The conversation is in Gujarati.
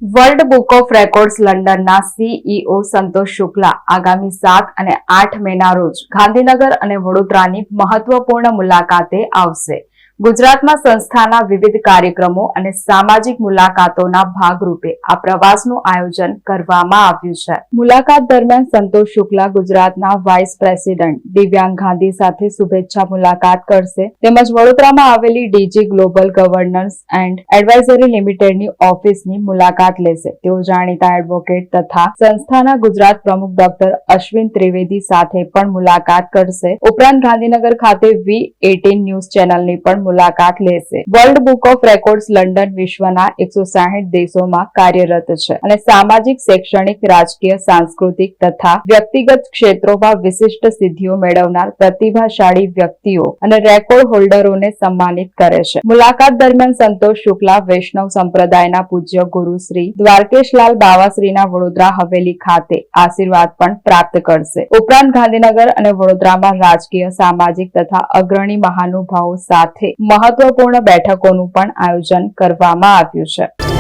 વર્લ્ડ બુક ઓફ રેકોર્ડ્સ લંડનના સીઈઓ સંતોષ શુક્લા આગામી 7 અને 8 મેના રોજ ગાંધીનગર અને વડોદરાની મહત્વપૂર્ણ મુલાકાતે આવશે. ગુજરાતમાં સંસ્થાના વિવિધ કાર્યક્રમો અને સામાજિક મુલાકાતોના ભાગરૂપે આ પ્રવાસનું આયોજન કરવામાં આવ્યું છે. મુલાકાત દરમિયાન સંતોષ શુક્લા ગુજરાતના વાઇસ પ્રેસિડેન્ટ દિવ્યાંગ ગાંધી સાથે શુભેચ્છા મુલાકાત કરશે તેમજ વડોદરામાં આવેલી DG global governance and advisory લિમિટેડની ઓફિસની મુલાકાત લેશે. તેઓ જાણીતા એડવોકેટ તથા સંસ્થાના ગુજરાત પ્રમુખ ડોક્ટર અશ્વિન ત્રિવેદી સાથે પણ મુલાકાત કરશે. ઉપરાંત ગાંધીનગર ખાતે V18 ન્યૂઝ ચેનલની પણ મુલાકાત લેશે. World book of records London વિશ્વના 160 દેશોમાં કાર્યરત છે અને સામાજિક, શૈક્ષણિક, રાજકીય, સાંસ્કૃતિક તથા વ્યક્તિગત ક્ષેત્રોમાં વિશિષ્ટ સિદ્ધિઓ મેળવનાર પ્રતિભાશાળી વ્યક્તિઓ અને રેકોર્ડ હોલ્ડરોને સન્માનિત કરે છે. મુલાકાત દરમિયાન સંતોષ શુક્લા વૈષ્ણવ સંપ્રદાયના પૂજ્ય ગુરુ શ્રી દ્વારકેશલાલ બાવાશ્રીના વડોદરા હવેલી ખાતે આશીર્વાદ પણ પ્રાપ્ત કરશે. ઉપરાંત ગાંધીનગર અને વડોદરામાં રાજકીય, સામાજિક તથા અગ્રણી મહાનુભાવો સાથે મહત્વપૂર્ણ બેઠકોનું પણ આયોજન કરવામાં આવ્યું છે.